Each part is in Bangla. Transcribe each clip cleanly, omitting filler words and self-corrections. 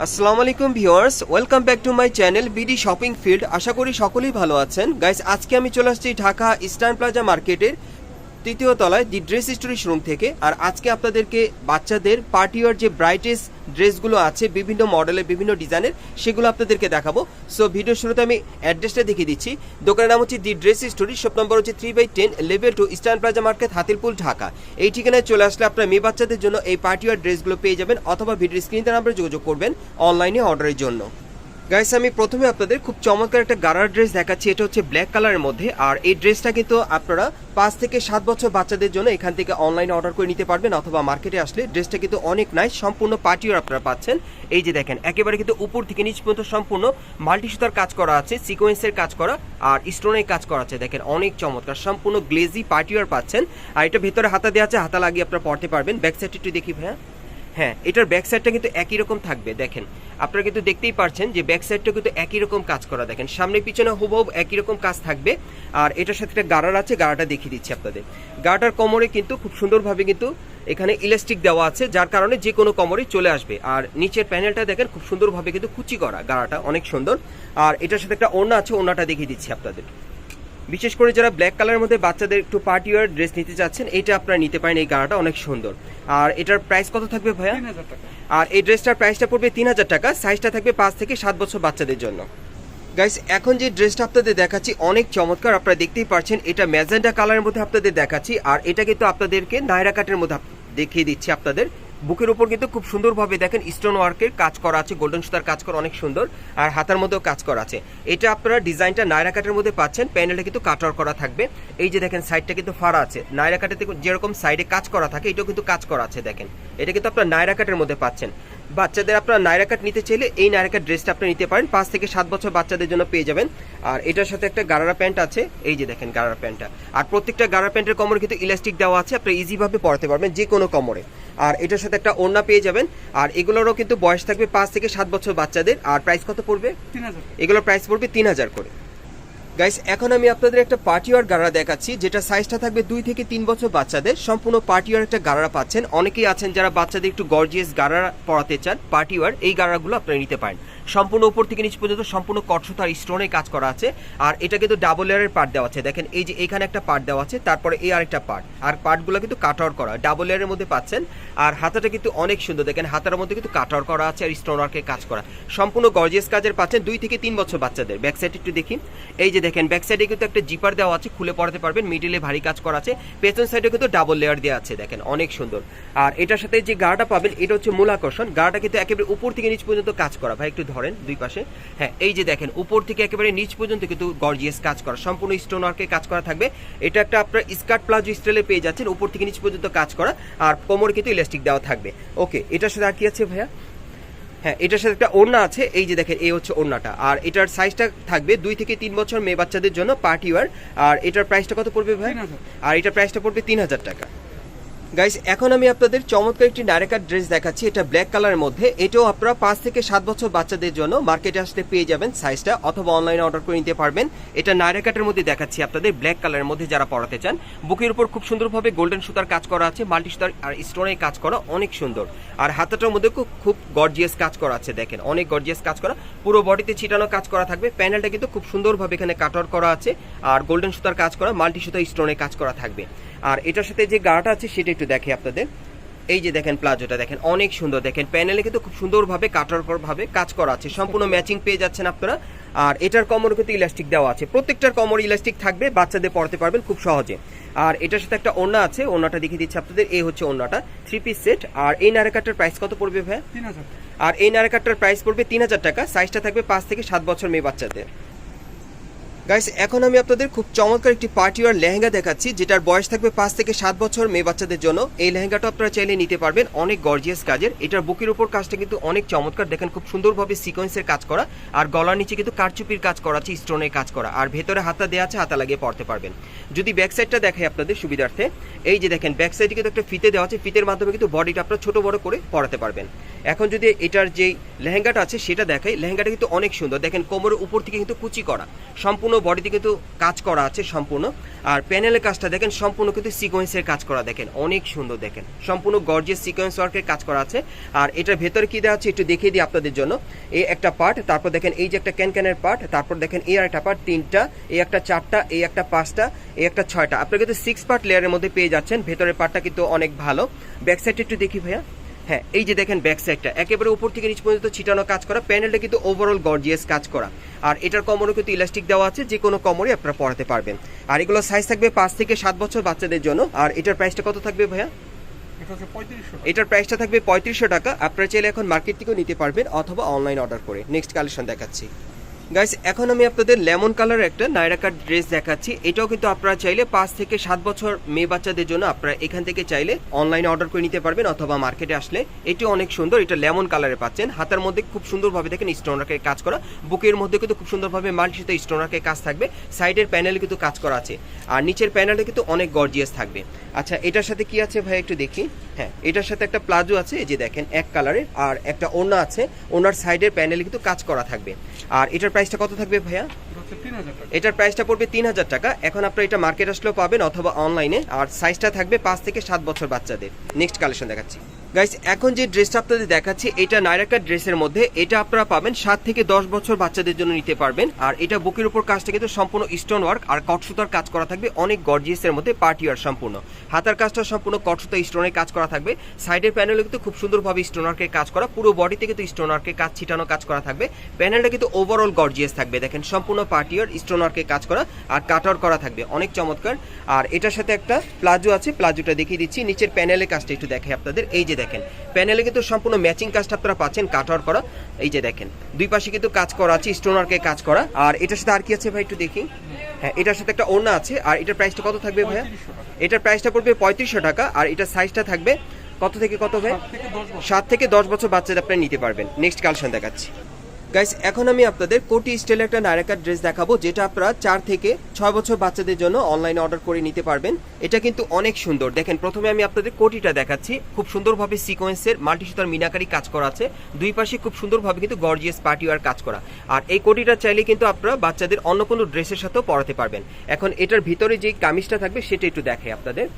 আসসালামু আলাইকুম viewers, welcome back to my channel BD shopping field. আশা করি সকলেই ভালো আছেন। গাইস, আজকে আমি চলে আসছি ঢাকা ইস্টার্ন প্লাজা মার্কেটের তৃতীয় তলায় দি ড্রেস স্টোরি শোরুম থেকে। আর আজকে আপনাদেরকে বাচ্চাদের পার্টিওয়ার যে ব্রাইটেস্ট ড্রেসগুলো আছে বিভিন্ন মডেলের বিভিন্ন ডিজাইনের, সেগুলো আপনাদেরকে দেখাবো। সো ভিডিও শুরুতে আমি অ্যাড্রেসটা দেখিয়ে দিচ্ছি। দোকানের নাম হচ্ছে the Dress Story, shop number হচ্ছে 3/10, level 2, Eastern Plaza market, Hatirpul, Dhaka. এই ঠিকানায় চলে আসলে আপনার মেয়ে বাচ্চাদের জন্য এই পার্টিওয়ার ড্রেসগুলো পেয়ে যাবেন, অথবা ভিডিও স্ক্রিনে নাম্বারে যোগাযোগ করবেন অনলাইনে অর্ডারের জন্য। গাইস, আমি প্রথমে আপনাদের খুব চমৎকার একটা গারার ড্রেস দেখাচ্ছি। এটা হচ্ছে ব্ল্যাক কালারের মধ্যে। আর এই ড্রেসটা কিন্তু আপনারা 5 থেকে 7 বছর বাচ্চাদের জন্য এখান থেকে অনলাইনে অর্ডার করে নিতে পারবেন, অথবা মার্কেটে আসলে। ড্রেসটা কিন্তু অনেক নাইস, সম্পূর্ণ পার্টিওয়ার আপনারা পাচ্ছেন। এই যে দেখেন, একেবারে কিন্তু উপর থেকে নিচ পর্যন্ত সম্পূর্ণ মাল্টি সুতার কাজ করা আছে, সিকোয়েন্সের কাজ করা আর স্টোনের কাজ করা আছে। দেখেন অনেক চমৎকার, সম্পূর্ণ গ্লেজি পার্টিওয়ার পাচ্ছেন। আর এটা ভেতরে হাতা দেওয়া আছে, হাতা লাগিয়ে আপনারা পরতে পারবেন। ব্যাক সাইডটা একটু দেখি ভাইয়া। হ্যাঁ, এটার ব্যাক সাইডটা কিন্তু একই রকম থাকবে। দেখেন আপনারা কিন্তু দেখতেই পারছেন যে ব্যাক সাইডটা কিন্তু একই রকম কাজ করা। দেখেন সামনে পিছনে হুবহু একই রকম কাজ থাকবে। আর এটার সাথে একটা গারার আছে, গারাটা দেখিয়ে দিচ্ছি আপনাদের। গারাটার কোমরে কিন্তু খুব সুন্দরভাবে কিন্তু এখানে ইলাস্টিক দেওয়া আছে, যার কারণে যে কোনো কোমরে চলে আসবে। আর নিচের প্যানেলটা দেখেন খুব সুন্দরভাবে কিন্তু কুচি করা, গারাটা অনেক সুন্দর। আর এটার সাথে একটা ওড়না আছে, ওড়নাটা দেখিয়ে দিচ্ছি আপনাদের। বিশেষ করে যারা ব্ল্যাক কালারের মধ্যে বাচ্চাদের একটু পার্টিওয়ার ড্রেস নিতে চাচ্ছেন, এটা আপনারা নিতে পারেন। এই গাড়াটা অনেক সুন্দর। আর এটার প্রাইস কত থাকবে ভাইয়া? 3000 টাকা। আর এই ড্রেসটার প্রাইসটা পড়বে 3000 টাকা। সাইজটা থাকবে 5 থেকে 7 বছর বাচ্চাদের জন্য। গাইস, এখন যে ড্রেসটা আপনাদের দেখাচ্ছি অনেক চমৎকার, আপনারা দেখতেই পাচ্ছেন। এটা ম্যাজেন্টা কালারের মধ্যে আপনাদের দেখাচ্ছি। আর এটা কিন্তু আপনাদেরকে নায়রা কাটের মধ্যে দেখিয়ে দিচ্ছি আপনাদের। বুকের উপর কিন্তু খুব সুন্দরভাবে দেখেন স্টোন ওয়ার্কের কাজ করা আছে, গোল্ডেন সুতার কাজ করা অনেক সুন্দর। আর হাতার মধ্যেও কাজ করা আছে। এটা আপনারা ডিজাইনটা নায়রা কাটের মধ্যে পাচ্ছেন। প্যানেলটা কিন্তু কাটওয়ার করা থাকবে। এই যে দেখেন সাইডটা কিন্তু ফাড়া আছে। নায়রা কাটেতে যেরকম সাইডে কাজ করা থাকে, এটাও কিন্তু কাজ করা আছে। দেখেন এটা কিন্তু আপনারা নায়রা কাটের মধ্যে পাচ্ছেন। বাচ্চাদের আপনারা নায়রা কাট নিতে চাইলে এই নায়রা কাট ড্রেসটা আপনি নিতে পারেন। 5 থেকে 7 বছর বাচ্চাদের জন্য পেয়ে যাবেন। আর এটার সাথে একটা গারারা প্যান্ট আছে। এই যে দেখেন গারারা প্যান্টটা। আর প্রত্যেকটা গারারা প্যান্টের কোমরে কিন্তু ইলাস্টিক দেওয়া আছে, আপনি ইজিভাবে পরতে পারবেন যে কোনো কোমরে। আর এটার সাথে একটা ওড়না পেয়ে যাবেন। আর এগুলোরও কিন্তু বয়স থাকবে 5 থেকে 7 বছর বাচ্চাদের। আর প্রাইস কত পড়বে? 3000। এগুলোর প্রাইস পড়বে 3000 করে। গাইস, এখন আমি আপনাদের একটা পার্টিওয়ার গাড়া দেখাচ্ছি, যেটা সাইজটা থাকবে 2 থেকে 3 বছর বাচ্চাদের। সম্পূর্ণ পার্টিওয়ার একটা গাড়া পাচ্ছেন। অনেকেই আছেন যারা বাচ্চাদের একটু গর্জিয়াস গাড়া পরাতে চান পার্টিওয়ার, এই গাড়াগুলো আপনারা নিতে পারেন। সম্পূর্ণ উপর থেকে নিচ পর্যন্ত সম্পূর্ণ কটসুতা আর স্টোনে কাজ করা আছে। আর এটা কিন্তু ডাবল লেয়ারের পার্ট দেওয়া আছে। দেখেন এই যে এখানে একটা পার্ট দেওয়া আছে, তারপরে এই আরেকটা পার্ট। আর পার্টগুলো কিন্তু কাটওয়ার করা, ডাবল লেয়ারের মধ্যে পাচ্ছেন। আর হাতাটা কিন্তু অনেক সুন্দর। দেখেন হাতার মধ্যে কিন্তু কাটওয়ার করা আছে আর স্টোন ওয়ার্কের কাজ করা। সম্পূর্ণ গর্জিয়াস কাজের পাচ্ছেন 2 থেকে 3 বছর বাচ্চাদের। ব্যাক সাইড একটু দেখি। এই যে দেখেন ব্যাক সাইডে কিন্তু একটা জিপার দেওয়া আছে, খুলে পড়াতে পারবেন। মিডিলে ভারী কাজ করা আছে। পেছন সাইডে কিন্তু ডাবল লেয়ার দেওয়া আছে। দেখেন অনেক সুন্দর। আর এটার সাথে যে গাড়াটা পাবেন, এটা হচ্ছে মূল আকর্ষণ। গাড়াটা কিন্তু একেবারে উপর থেকে নিচ পর্যন্ত কাজ করা। ভাই একটু ধরেন দুই পাশে। হ্যাঁ, এই যে দেখেন উপর থেকে একেবারে নিচ পর্যন্ত কিন্তু গর্জিয়াস কাজ করা, সম্পূর্ণ স্টোন ওয়ার্কের কাজ করা থাকবে। এটা একটা আপনার স্কার্ট প্লাজো স্টাইলে পেয়ে যাচ্ছেন, উপর থেকে নিচ পর্যন্ত কাজ করা। আর কোমরে কিন্তু ইলাস্টিক দেওয়া থাকবে। ওকে, এটার সাথে আর কি আছে ভাইয়া? হ্যাঁ, এটার সাথে একটা ওড়না আছে। এই যে দেখেন এই হচ্ছে ওড়নাটা। আর এটার সাইজটা থাকবে 2 থেকে 3 বছর মেয়ে বাচ্চাদের জন্য পার্টিওয়ার। আর এটার প্রাইসটা কত পড়বে ভাই? 3000। আর এটার প্রাইসটা পড়বে 3000 টাকা। গাইস, এখন আমি আপনাদের চমৎকার একটি নায়রা কাট ড্রেস দেখাচ্ছি। এটা ব্ল্যাক কালারের মধ্যে। এটাও আপনারা 5 থেকে 7 বছর বাচ্চাদের জন্য মার্কেটে আসতে পেয়ে যাবেন সাইজটা, অথবা অনলাইনে অর্ডার করে নিতে পারবেন। এটা নায়রা কাটের মধ্যে দেখাচ্ছি আপনাদের, ব্ল্যাক কালারের মধ্যে যারা পরাতে চান। বুকের উপর খুব সুন্দরভাবে গোল্ডেন সুতার কাজ করা আছে, মাল্টি সুতার আর স্টোনের কাজ করা অনেক সুন্দর। আর হাতাটার মধ্যে খুব গর্জিয়াস কাজ করা আছে। দেখেন অনেক গর্জিয়াস কাজ করা, পুরো বডিতে ছিটানো কাজ করা থাকবে। প্যানেলটা কিন্তু খুব সুন্দরভাবে এখানে কাটওয়ার করা আছে। আর গোল্ডেন সুতার কাজ করা, মাল্টি সুতা স্টোনের কাজ করা থাকবে। আর এটার সাথে যে গাড়াটা আছে সেটা একটু দেখে আপনাদের। এই যে দেখেন প্লাজোটা দেখেন অনেক সুন্দর। দেখেন প্যানেলে কিন্তু খুব সুন্দরভাবে কাটওয়ার ভাবে কাজ করা আছে, সম্পূর্ণ ম্যাচিং পেয়ে যাচ্ছেন আপনারা। আর এটার কোমরে কিন্তু ইলাস্টিক দেওয়া আছে, প্রত্যেকটার কোমরে ইলাস্টিক থাকবে, বাচ্চাদের পরতে পারবেন খুব সহজে। আর এটার সাথে একটা ওড়না আছে, ওড়নাটা দেখিয়ে দিচ্ছি আপনাদের। এই হচ্ছে ওড়নাটা, 3 পিস সেট। আর এই নায়রা কাটটার প্রাইস কত পড়বে ভাই? 3000। আর এই নায়রা কাটটার প্রাইস পড়বে 3000 টাকা। সাইজটা থাকবে 5 থেকে 7 বছর মেয়ে বাচ্চাদের। গাইস, এখন আমি আপনাদের খুব চমৎকার একটি পার্টিওয়ার লেহেঙ্গা দেখাচ্ছি, যেটার বয়স থাকবে 5 থেকে 7 বছর মেয়ে বাচ্চাদের জন্য। এই লেহেঙ্গাটা আপনারা চাইলে নিতে পারবেন, অনেক গর্জিয়াস কাজের। এটার বুকের উপর কাজটা কিন্তু অনেক চমৎকার। দেখেন খুব সুন্দরভাবে সিকোয়েন্সের কাজ করা। আর গলার নিচে কিন্তু কারচুপির কাজ করা আছে, স্টোনের কাজ করা। আর ভেতরে হাতা দেওয়া আছে, হাতা লাগিয়ে পরতে পারবেন। যদি ব্যাক সাইডটা দেখাই আপনাদের সুবিধার্থে, এই যে দেখেন ব্যাক সাইডে কিন্তু একটা ফিতে দেওয়া আছে। ফিতের মাধ্যমে কিন্তু বডিটা আপনারা ছোট বড় করে পরাতে পারবেন। এখন যদি এটার যেই লেহেঙ্গাটা আছে সেটা দেখাই, লেহেঙ্গাটা কিন্তু অনেক সুন্দর। দেখেন কোমরের উপর থেকে কিন্তু কুচি করা, সম্পূর্ণ সম্পূর্ণ বডিতে কিন্তু কাজ করা আছে সম্পূর্ণ। আর প্যানেলের কাজটা দেখেন সম্পূর্ণ কিন্তু সিকোয়েন্সের কাজ করা, দেখেন অনেক সুন্দর, দেখেন সম্পূর্ণ গর্জিয়াস সিকোয়েন্স ওয়ার্কের কাজ করা আছে। আর এটার ভেতরে কি দেওয়া আছে একটু দেখিয়ে দিই আপনাদের জন্য। এই একটা পার্ট, তারপর দেখেন এই যে একটা ক্যানক্যানের পার্ট, তারপর দেখেন এই আর একটা পার্ট, 3টা, এই একটা 4টা, এই একটা 5টা, এই একটা 6টা। আপনারা কিন্তু 6 পার্ট লেয়ারের মধ্যে পেয়ে যাচ্ছেন। ভেতরের পার্টটা কিন্তু অনেক ভালো। ব্যাক সাইডটা একটু দেখি ভাইয়া। হ্যাঁ, এই যে দেখেন ব্যাক সাইডটা একেবারে উপর থেকে নিচ পর্যন্ত ছিটানো কাজ করা। প্যানেলটা কিন্তু ওভারঅল গর্জিয়াস কাজ করা। আর এটার কোমরে কিন্তু ইলাস্টিক দেওয়া আছে, যে কোনো কোমরে আপনারা পরাতে পারবেন। আর এগুলো সাইজ থাকবে 5 থেকে 7 বছর বাচ্চাদের জন্য। আর এটার প্রাইসটা কত থাকবে ভাইয়া? এটার প্রাইসটা থাকবে 3500 টাকা। আপনারা চাইলে এখন মার্কেট থেকেও নিতে পারবেন অথবা অনলাইন অর্ডার করে। নেক্সট কালেকশন দেখাচ্ছি গাইস, এখন আমি আপনাদের লেমন কালার একটা নায়রা কাট ড্রেস দেখাচ্ছি। এটাও কিন্তু আপনারা চাইলে 5 থেকে 7 বছর মেয়ে বাচ্চাদের জন্য আপনারা এখান থেকে চাইলে অনলাইনে অর্ডার করে নিতে পারবেন অথবা মার্কেটে আসলে। এটি অনেক সুন্দর, এটা লেমন কালারে পাচ্ছেন। হাতের মধ্যে খুব সুন্দরভাবে দেখেন স্টোনারের কাজ করা, বুকের মধ্যে কিন্তু খুব সুন্দরভাবে মাল্টিসুতো স্টোনারের কাজ থাকবে। সাইডের প্যানেলে কিন্তু কাজ করা আছে, আর নিচের প্যানেলে কিন্তু অনেক গর্জিয়াস থাকবে। আচ্ছা, এটার সাথে কি আছে ভাই একটু দেখি। হ্যাঁ, এটার সাথে একটা প্লাজো আছে, এই যে দেখেন এক কালারের, আর একটা ওড়না আছে। ওড়নার সাইডের প্যানেলে কিন্তু কাজ করা থাকবে। আর এটার প্রাইসটা কত থাকবে ভাইয়া? এটার প্রাইসটা পড়বে 3000 টাকা। এখন আপনারা এটা মার্কেট আসলেও পাবেন অথবা অনলাইনে। আর সাইজটা থাকবে 5 থেকে 7 বছর বাচ্চাদের। নেক্সট কালেকশন দেখাচ্ছি গাইস, এখন যে ড্রেসটা আপনাদের দেখাচ্ছি এটা নায়রা কাট ড্রেসের মধ্যে। এটা আপনারা পাবেন 7 থেকে 10 বছর বাচ্চাদের জন্য নিতে পারবেন। আর এটা বুকের উপর কাজটা কিন্তু সম্পূর্ণ স্টোন ওয়ার্ক আর কটসুতার কাজ করা থাকবে, অনেক গর্জিয়াসের মধ্যে পার্টি ওয়ার সম্পূর্ণ। হাতার কাজটা সম্পূর্ণ কটসুতা স্টোনের কাজ করা থাকবে। সাইডের প্যানেলে কিন্তু খুব সুন্দরভাবে স্টোন ওয়ার্কের কাজ করা, পুরো বডিতে কিন্তু স্টোন ওয়ার্কের কাজ ছিটানো কাজ করা থাকবে। প্যানেলটা কিন্তু ওভারঅল গর্জিয়াস থাকবে, দেখেন সম্পূর্ণ পার্টি ওয়ার স্টোন ওয়ার্কের কাজ করা আর কাটওয়ার করা থাকবে, অনেক চমৎকার। আর এটার সাথে একটা প্লাজো আছে, প্লাজোটা দেখিয়ে দিচ্ছি। নিচের প্যানেলের কাজটা একটু দেখে আপনাদের। এই যে দেখেন প্যানেলে কিন্তু সম্পূর্ণ ম্যাচিং কাজটা আপনারা পাচ্ছেন, কাটওয়ার করা। এই যে দেখেন দুই পাশে কিন্তু কাজ করা আছে, স্টোন ওয়ার্কের কাজ করা। আর এটার সাথে আর কি আছে ভাই একটু দেখি। হ্যাঁ, এটার সাথে একটা ওড়না আছে। আর এটার প্রাইসটা কত থাকবে ভাইয়া? এটার প্রাইসটা পড়বে 3500 টাকা। আর এটার সাইজটা থাকবে কত থেকে কত ভাই? 7 থেকে 10 বছর বাচ্চাদের আপনারা নিতে পারবেন। নেক্সট কালেকশন দেখাচ্ছি গাইস, এখন আমি আপনাদের কোটি স্টাইলের একটা নায়রা কাট ড্রেস দেখাবো, যেটা আপনারা 4 থেকে 6 বছর বাচ্চাদের জন্য অনলাইনে অর্ডার করে নিতে পারবেন। এটা কিন্তু অনেক সুন্দর। দেখেন প্রথমে আমি আপনাদের কোটিটা দেখাচ্ছি, খুব সুন্দরভাবে সিকোয়েন্সের মাল্টিসুতার মিনাকারি কাজ করা আছে। দুই পাশে খুব সুন্দরভাবে কিন্তু গর্জিয়াস পার্টি ওয়ার কাজ করা। আর এই কোটিটা চাইলে কিন্তু আপনারা বাচ্চাদের অন্য কোনো ড্রেসের সাথেও পরাতে পারবেন। এখন এটার ভিতরে যে কামিজটা থাকবে সেটা একটু দেখাই আপনাদের।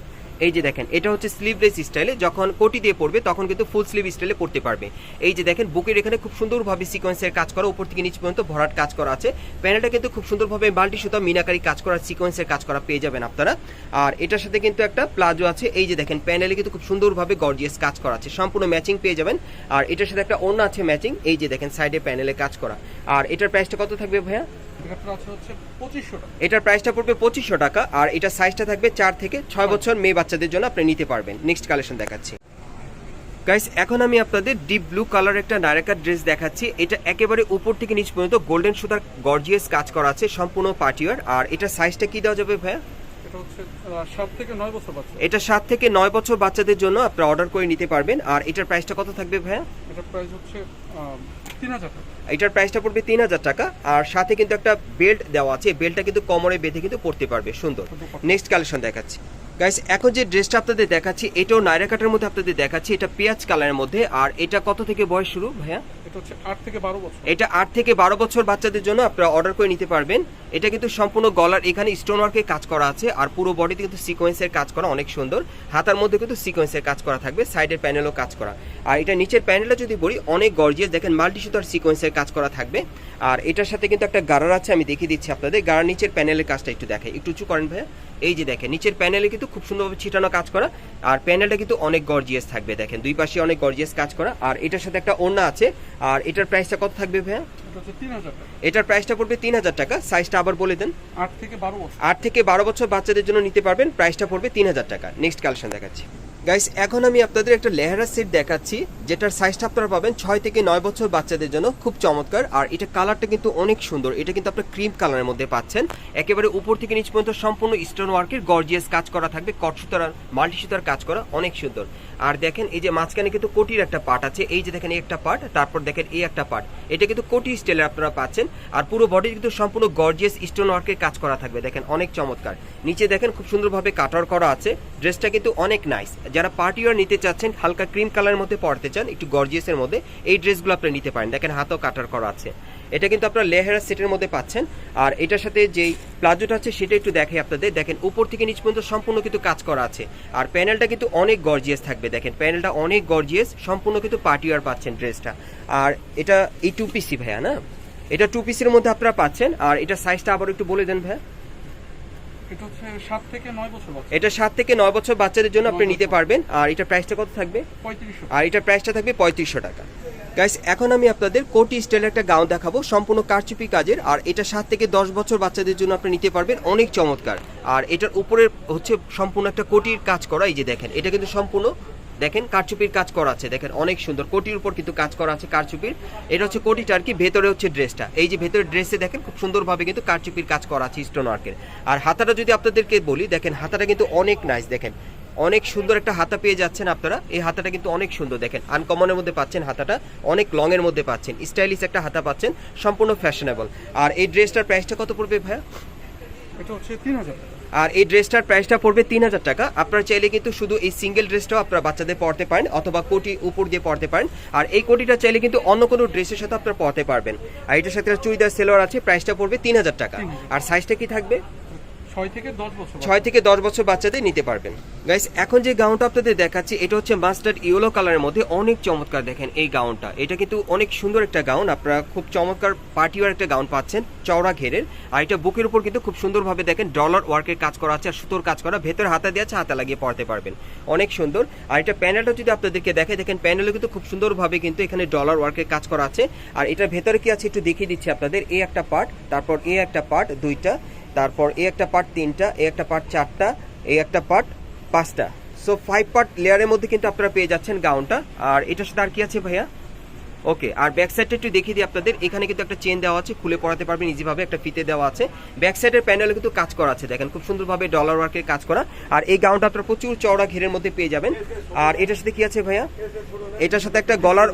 এই যে দেখেন এটা হচ্ছে স্লিভলেস স্টাইলে, যখন কোটি দিয়ে পড়বে তখন কিন্তু ফুল স্লিভ স্টাইলে পড়তে পারবে। এই যে দেখেন বুকের এখানে খুব সুন্দরভাবে সিকোয়েন্সের কাজ করা, উপর থেকে নিচ পর্যন্ত ভরাট কাজ করা আছে। প্যানেলটা কিন্তু খুব সুন্দরভাবে মাল্টি সুতা মিনাকারি কাজ করা, সিকোয়েন্সের কাজ করা পেয়ে যাবেন আপনারা। আর এটার সাথে কিন্তু একটা প্লাজো আছে। এই যে দেখেন প্যানেলে কিন্তু খুব সুন্দরভাবে গর্জিয়াস কাজ করা আছে, সম্পূর্ণ ম্যাচিং পেয়ে যাবেন। আর এটার সাথে একটা ওড়না আছে ম্যাচিং। এই যে দেখেন সাইডে প্যানেলে কাজ করা। আর এটার প্রাইসটা কত থাকবে ভাইয়া? এটার প্রাইসটা পড়বে 2500 টাকা। আর এটা সাইজটা থাকবে 4 থেকে 6 বছর মেয়ে বাচ্চাদের জন্য আপনি নিতে পারবেন। নেক্সট কালেকশন দেখাচ্ছি গাইস, এখন আমি আপনাদের ডিপ ব্লু কালার একটা নায়রা কাট ড্রেস দেখাচ্ছি। এটা একেবারে উপর থেকে নিচ পর্যন্ত গোল্ডেন সুতার গর্জিয়াস কাজ করা আছে, সম্পূর্ণ পার্টি ওয়্যার। আর এটা সাইজটা কি দেওয়া যাবে ভাইয়া? এটা 7 থেকে 9 বছর বাচ্চাদের জন্য আপনারা অর্ডার করে নিতে পারবেন। আর এটার প্রাইসটা কত থাকবে ভাইয়া? এটার প্রাইস হচ্ছে 3000 টাকা। এটার প্রাইসটা পড়বে 3000 টাকা। আর সাথে কিন্তু একটা বেল্ট দেওয়া আছে, বেল্টটা কিন্তু কোমরে বেঁধে কিন্তু পড়তে পারবে, সুন্দর। নেক্সট কালেকশন দেখাচ্ছি গাইস, এখন যে ড্রেসটা আপনাদের দেখাচ্ছি এটাও নায়রা কাটের মধ্যে আপনাদের দেখাচ্ছি। এটা পেঁয়াজ কালারের মধ্যে। আর এটা কত থেকে বয়স শুরু ভাইয়া? এটা হচ্ছে 8 থেকে 12 বছর। এটা 8 থেকে 12 বছর বাচ্চাদের জন্য আপনারা অর্ডার করে নিতে পারবেন। এটা কিন্তু সম্পূর্ণ গলার এখানে স্টোন ওয়ার্কের কাজ করা আছে, আর পুরো বডিতে কিন্তু সিকোয়েন্সের কাজ করা, অনেক সুন্দর। হাতার মধ্যে কিন্তু সিকোয়েন্সের কাজ করা থাকবে, সাইডের প্যানেলও কাজ করা। আর এটা নিচের প্যানেলটা যদি বলি অনেক গর্জিয়াস, দেখেন মাল্টি সুতার সিকোয়েন্সের কাজ করা থাকবে। আর এটার সাথে কিন্তু একটা গারার আছে, আমি দেখিয়ে দিচ্ছি আপনাদের। গারার নিচের প্যানেলের কাজটা একটু দেখাই, একটু উঁচু করেন ভাইয়া। এই যে দেখেন নিচের প্যানেলে কিন্তু খুব সুন্দরভাবে ছিটানো কাজ করা। আর প্যানেলটা কিন্তু অনেক গর্জিয়াস থাকবে, দেখেন দুই পাশে অনেক গর্জিয়াস কাজ করা। আর এটার সাথে একটা ওড়না আছে। আর এটার প্রাইসটা কত থাকবে ভাইয়া? এটার প্রাইসটা পড়বে 3000 টাকা। সাইজটা আবার বলে দেন। 8 থেকে 12 বছর বাচ্চাদের জন্য নিতে পারবেন। প্রাইসটা পড়বে 3000 টাকা। নেক্সট কালেকশন দেখাচ্ছি গাইস, এখন আমি আপনাদের একটা লেহেরা সেট দেখাচ্ছি, যেটার সাইজটা আপনারা পাবেন 6 থেকে 9 বছর বাচ্চাদের জন্য, খুব চমৎকার। আর এটা কালারটা কিন্তু অনেক সুন্দর। এটা কিন্তু আপনার ক্রিম কালারের মধ্যে পাচ্ছেন। একেবারে উপর থেকে নিচ পর্যন্ত সম্পূর্ণ স্টোন ওয়ার্কের গর্জিয়াস কাজ করা থাকবে, কট সুতার আর মাল্টি সুতার কাজ করা, অনেক সুন্দর। আর দেখেন এই যে মাঝখানে কিন্তু কোটির একটা পার্ট আছে। এই যে দেখেন এই একটা পার্ট, তারপর দেখেন এই একটা পার্ট। এটা কিন্তু কোটি স্টাইলের আপনারা পাচ্ছেন। আর পুরো বডি কিন্তু সম্পূর্ণ গর্জিয়াস স্টোন ওয়ার্কের কাজ করা থাকবে, দেখেন অনেক চমৎকার। নিচে দেখেন খুব সুন্দরভাবে কাটার করা আছে। ড্রেসটা কিন্তু অনেক নাইস, যারা পার্টি ওয়্যার নিতে চাচ্ছেন, হালকা ক্রিম কালারের মধ্যে পরতে চান, একটু গর্জিয়াসের মধ্যে, এই ড্রেসগুলো আপনি নিতে পারেন। দেখেন হাতও কাটার করা আছে। এটা কিন্তু আপনারা লেহেরা সেটের মধ্যে পাচ্ছেন। আর এটার সাথে যেই প্লাজোটা আছে সেটা একটু দেখাই আপনাদের। দেখেন উপর থেকে নিচ পর্যন্ত সম্পূর্ণ কিন্তু কাজ করা আছে। আর প্যানেলটা কিন্তু অনেক গর্জিয়াস থাকবে। দেখেন প্যানেলটা অনেক গর্জিয়াস, সম্পূর্ণ কিন্তু পার্টি ওয়্যার পাচ্ছেন ড্রেসটা। আর এটা এই 2 পিসি ভাইয়া না, এটা 2 পিসের মধ্যে আপনারা পাচ্ছেন। আর এটা সাইজটা আবার একটু বলে দেন ভাইয়া। এটা হচ্ছে 7 থেকে 9 বছর বাচ্চা। এটা 7 থেকে 9 বছর বাচ্চাদের জন্য আপনি নিতে পারবেন। আর এটা প্রাইসটা কত থাকবে? 3500। আর এটা প্রাইসটা থাকবে 3500 টাকা। গাইস, এখন আমি আপনাদের কোটি স্টাইলের একটা গাউন দেখাবো, সম্পূর্ণ কারচুপি কাজের। আর এটা 7 থেকে 10 বছর বাচ্চাদের জন্য আপনি নিতে পারবেন, অনেক চমৎকার। আর এটার উপরে হচ্ছে সম্পূর্ণ একটা কোটির কাজ করা। এই যে দেখেন, এটা কিন্তু সম্পূর্ণ দেখেন কারচুপির কাজ করা আছে। দেখেন অনেক সুন্দর, কোটির উপর কিন্তু কাজ করা আছে কারচুপির। এটা হচ্ছে কোটিটা আর কি, ভেতরে হচ্ছে ড্রেসটা। এই যে ভেতরের ড্রেসে দেখেন খুব সুন্দরভাবে কিন্তু কারচুপির কাজ করা আছে স্টোন ওয়ার্কের। আর হাতাটা যদি আপনাদেরকে বলি, দেখেন হাতাটা কিন্তু অনেক নাইস। দেখেন অনেক সুন্দর একটা হাতা পেয়ে যাচ্ছেন আপনারা। এই হাতাটা কিন্তু অনেক সুন্দর, দেখেন আনকমনের মধ্যে পাচ্ছেন হাতাটা, অনেক লং এর মধ্যে পাচ্ছেন, স্টাইলিশ একটা হাতা পাচ্ছেন, সম্পূর্ণ ফ্যাশনেবল। আর এই ড্রেসটার প্রাইসটা কত পড়বে ভাইয়া? এটা হচ্ছে 3000 টাকা। আর এই ড্রেসটার প্রাইসটা পড়বে 3000 টাকা। আপনারা চাইলে কিন্তু শুধু এই সিঙ্গেল ড্রেসটাও আপনারা বাচ্চাদের পরতে পারেন, অথবা কোটি উপর দিয়ে পরতে পারেন। আর এই কোটিটা চাইলে কিন্তু অন্য কোনো ড্রেসের সাথে আপনারা পরতে পারবেন। আর এটার সাথে চুড়িদার সেলোয়ার আছে, প্রাইসটা পড়বে 3000 টাকা। আর সাইজটা কি থাকবে? 6 থেকে 10 বছর। 6 থেকে 10 বছর বাচ্চাদের নিতে পারবেন। গাইস, এখন যে গাউনটা আপনাদের দেখাচ্ছি এটা হচ্ছে মাস্টার্ড ইয়েলো কালারের মধ্যে, অনেক চমৎকার। দেখেন এই গাউনটা, এটা কিন্তু অনেক সুন্দর একটা গাউন। আপনারা খুব চমৎকার পার্টি ওয়্যার একটা গাউন পাচ্ছেন, চওড়া ঘেরের। আর এটা বুকের উপর কিন্তু খুব সুন্দরভাবে দেখেন ডলার ওয়ার্কের কাজ করা আছে, আর সুতোর কাজ করা। ভেতর হাতা দিয়ে আছে, হাতা লাগিয়ে পরতে পারবেন, অনেক সুন্দর। আর এটা প্যানেলটা যদি আপনাদেরকে দেখে, দেখেন প্যানেলে কিন্তু খুব সুন্দরভাবে কিন্তু এখানে ডলার ওয়ার্কের কাজ করা আছে। আর এটার ভেতরে কি আছে একটু দেখিয়ে দিচ্ছি আপনাদের। এই একটা পার্ট, তারপর এই একটা পার্ট 2টা, তারপর এই একটা পার্ট 3টা, এই একটা পার্ট 4টা, এই একটা পার্ট 5টা। সো 5 পার্ট লেয়ারের মধ্যে কিন্তু আপনারা পেয়ে যাচ্ছেন গাউনটা। আর এটার সাথে আর কি আছে ভাইয়া? ওকে, আর ব্যাক সাইডটা একটু দেখিয়ে দিই আপনাদের। এখানে কিন্তু একটা চেন দেওয়া আছে, খুলে পরাতে পারবেন ইজিভাবে, একটা ফিতে দেওয়া আছে। ব্যাক সাইডের প্যানেলে কিন্তু কাজ করা আছে, দেখেন খুব সুন্দরভাবে ডলার ওয়ার্কের কাজ করা। আর এই গাউনটা আপনারা প্রচুর চওড়া ঘেরের মধ্যে পেয়ে যাবেন। আর এটার সাথে কি আছে ভাইয়া? এটার সাথে একটা গলার,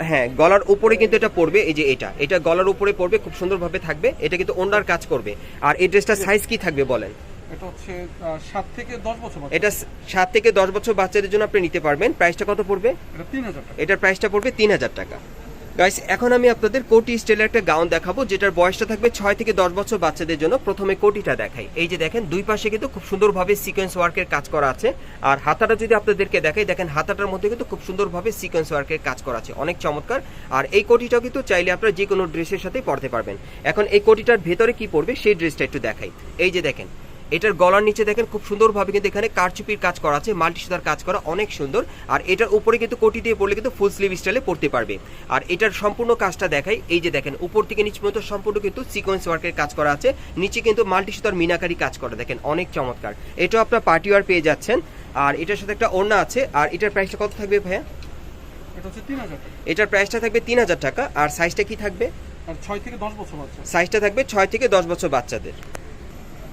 হ্যাঁ গলার উপরে কিন্তু এটা পড়বে। এই যে এটা গলার উপরে পড়বে, খুব সুন্দরভাবে থাকবে। এটা কিন্তু ওন্ডার কাজ করবে। আর এই ড্রেসটার সাইজ কি থাকবে বলেন? এটা হচ্ছে 7 থেকে 10 বছর বাচ্চা। এটা 7 থেকে 10 বছর বাচ্চাদের জন্য আপনি নিতে পারবেন। প্রাইসটা কত পড়বে? এটা 3000 টাকা। এটার প্রাইসটা পড়বে 3000 টাকা। গাইস, এখন আমি আপনাদের কোটি স্টাইলের একটা গাউন দেখাবো, যেটার বয়সটা থাকবে 6 থেকে 10 বছর বাচ্চাদের জন্য। প্রথমে কোটিটা দেখাই। এই যে দেখেন দুই পাশে কিন্তু খুব সুন্দরভাবে সিকোয়েন্স ওয়ার্কের কাজ করা আছে। আর হাতাটা যদি আপনাদেরকে দেখাই, দেখেন হাতাটার মধ্যে কিন্তু খুব সুন্দরভাবে সিকোয়েন্স ওয়ার্কের কাজ করা আছে, অনেক চমৎকার। আর এই কোটিটাও কিন্তু চাইলে আপনারা যে কোনো ড্রেসের সাথে পরতে পারবেন। এখন এই কোটিটার ভেতরে কি পড়বে সেই ড্রেসটা একটু দেখাই। এই যে দেখেন, এটার গলার নিচে দেখেন খুব সুন্দরভাবে কিন্তু এখানে কারচুপির কাজ করা আছে, মাল্টি সুতার কাজ করা, অনেক সুন্দর। আর এটার উপরে কিন্তু কোটি দিয়ে পরলে কিন্তু ফুল স্লিভ স্টাইলে পরতে পারবে। আর এটার সম্পূর্ণ কাজটা দেখাই। এই যে দেখেন উপর থেকে নিচ পর্যন্ত সম্পূর্ণ কিন্তু সিকোয়েন্স ওয়ার্কের কাজ করা আছে, নিচে কিন্তু মাল্টি সুতার মিনাকারি কাজ করা, দেখেন অনেক চমৎকার। এটাও আপনার পার্টি ওয়্যার পেয়ে যাচ্ছেন। আর এটার সাথে একটা ওড়না আছে। আর এটার প্রাইসটা কত থাকবে ভাইয়া? এটা হচ্ছে 3000 টাকা। এটার প্রাইসটা থাকবে 3000 টাকা। আর সাইজটা কি থাকবে? আর 6 থেকে 10 বছর বাচ্চা। সাইজটা থাকবে 6 থেকে 10 বছর বাচ্চাদের।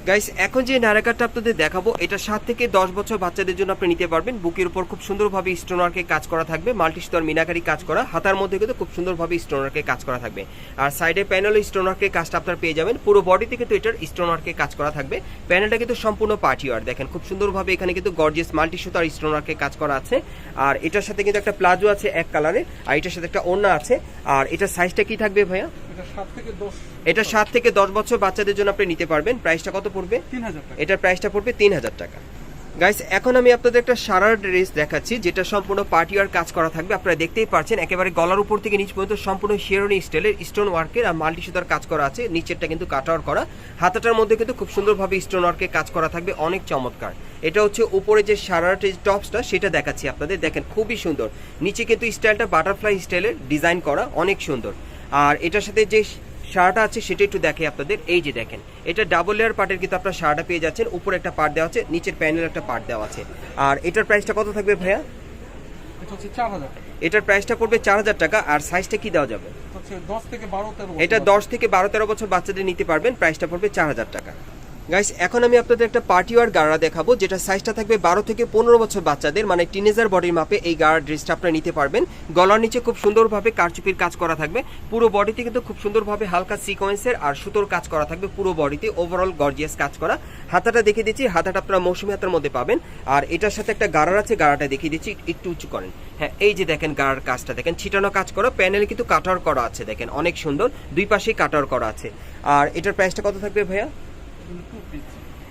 গাইস, এখন যে নারাকারটা আপনাদের দেখাবো, এটা 7 থেকে 10 বছর বাচ্চাদের জন্য আপনি নিতে পারবেন। বুকের উপর খুব সুন্দরভাবে স্টোন ওয়ার্কের কাজ করা থাকবে, মাল্টি সুতার মিনাকারি কাজ করা। হাতার মধ্যে কিন্তু খুব সুন্দরভাবে স্টোন ওয়ার্কের কাজ করা থাকবে। আর সাইডে প্যানেলে স্টোন ওয়ার্কের কাজটা আপনারা পেয়ে যাবেন। পুরো বডিতে কিন্তু এটার স্টোন ওয়ার্কের কাজ করা থাকবে। প্যানেলটা কিন্তু সম্পূর্ণ পার্টি ওয়্যার, দেখেন খুব সুন্দরভাবে এখানে কিন্তু গর্জিয়াস মাল্টি সুতার স্টোন ওয়ার্কের কাজ করা আছে। আর এটার সাথে কিন্তু একটা প্লাজো আছে এক কালারে, আর এটার সাথে একটা ওড়না আছে। আর এটার সাইজটা কি থাকবে ভাইয়া? এটা 7 থেকে 10। এটা 7 থেকে 10 বছর বাচ্চাদের জন্য আপনি নিতে পারবেন। প্রাইসটা কত পড়বে? 3000 টাকা। এটার প্রাইসটা পড়বে 3000 টাকা। গাইস, এখন আমি আপনাদের একটা সারার ড্রেস দেখাচ্ছি, যেটা সম্পূর্ণ পার্টি ওয়্যার কাজ করা থাকবে। আপনারা দেখতেই পাচ্ছেন একেবারে গলার উপর থেকে নিচ পর্যন্ত সম্পূর্ণ শেরওয়ানি স্টাইলের স্টোন ওয়ার্কের আর মাল্টি সুতার কাজ করা আছে। নিচেরটা কিন্তু কাটওয়ার করা, হাতাটার মধ্যে কিন্তু খুব সুন্দরভাবে স্টোন ওয়ার্কের কাজ করা থাকবে, অনেক চমৎকার। এটা হচ্ছে উপরে যে সারার টপসটা সেটা দেখাচ্ছি আপনাদের, দেখেন খুবই সুন্দর। নিচে কিন্তু স্টাইলটা বাটারফ্লাই স্টাইলের ডিজাইন করা, অনেক সুন্দর। আর এটার সাথে যে শাড়াটা আছে সেটা একটু দেখে আপনাদের। এই যে দেখেন, এটা ডাবল লেয়ার পার্টের কিন্তু আপনারা শাড়াটা পেয়ে যাচ্ছেন। উপরে একটা পার্ট দেওয়া আছে, নিচের প্যানেল একটা পার্ট দেওয়া আছে। আর এটার প্রাইসটা কত থাকবে ভাইয়া? এটা হচ্ছে 4000 টাকা। এটার প্রাইসটা পড়বে 4000 টাকা। আর সাইজটা কি দেওয়া যাবে? হচ্ছে 10 থেকে 12 13। এটা 10 থেকে 12-13 বছর বাচ্চাদের নিতে পারবেন। প্রাইসটা পড়বে 4000 টাকা। গাইস এখন আমি আপনাদের একটা পার্টি ওয়ার গাড়া দেখাবো, যেটা সাইজটা থাকবে 12 থেকে 15 বছর বাচ্চাদের, মানে টিনেজার বডির মাপে এই গাড়ার ড্রেসটা আপনারা নিতে পারবেন। গলার নিচে খুব সুন্দরভাবে কারচুপির কাজ করা থাকবে, পুরো বডিতে কিন্তু খুব সুন্দরভাবে হালকা সিকোয়েন্সের আর সুতোর কাজ করা থাকবে, পুরো বডিতে ওভারঅল গর্জিয়াস কাজ করা। হাতাটা দেখিয়ে দিচ্ছি, হাতাটা আপনারা মৌসুমী হাতার মধ্যে পাবেন। আর এটার সাথে একটা গাড়ার আছে, গাড়াটা দেখিয়ে দিচ্ছি, একটু উঁচু করেন। হ্যাঁ, এই যে দেখেন গাড়ার কাজটা দেখেন, ছিটানো কাজ করা, প্যানেলে কিন্তু কাটার করা আছে, দেখেন অনেক সুন্দর, দুই পাশেই কাটার করা আছে। আর এটার প্রাইসটা কত থাকবে ভাইয়া?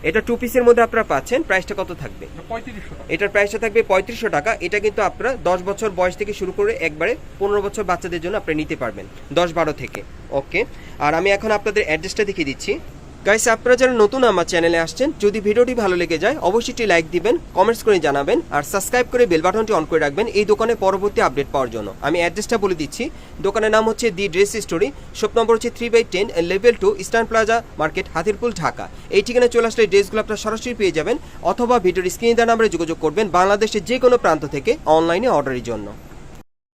এটা 2 পিসের মধ্যে আপনারা পাচ্ছেন, প্রাইসটা কত থাকবে? 3500 টাকা। এটার প্রাইসটা থাকবে 3500 টাকা। এটা কিন্তু আপনারা 10 বছর বয়স থেকে শুরু করে একবারে 15 বছর বাচ্চাদের জন্য আপনারা নিতে পারবেন, 10-12 থেকে। ওকে, আর আমি এখন আপনাদের অ্যাড্রেসটা দেখিয়ে দিচ্ছি। গাইস, আপনারা যারা নতুন আমার চ্যানেলে আসছেন, যদি ভিডিওটি ভালো লেগে যায় অবশ্যই একটি লাইক দিবেন, কমেন্টস করে জানাবেন, আর সাবস্ক্রাইব করে বেল বাটনটি অন করে রাখবেন এই দোকানে পরবর্তী আপডেট পাওয়ার জন্য। আমি অ্যাড্রেসটা বলে দিচ্ছি, দোকানের নাম হচ্ছে the Dress Story, shop number হচ্ছে 3/10, level 2, Eastern Plaza market, Hatirpul, Dhaka. এই ঠিকানায় চলে আসলে ড্রেসগুলো আপনারা সরাসরি পেয়ে যাবেন, অথবা ভিডিওর স্ক্রিনে দেওয়া নাম্বারে যোগাযোগ করবেন বাংলাদেশের যে কোনো প্রান্ত থেকে অনলাইনে অর্ডারের জন্য।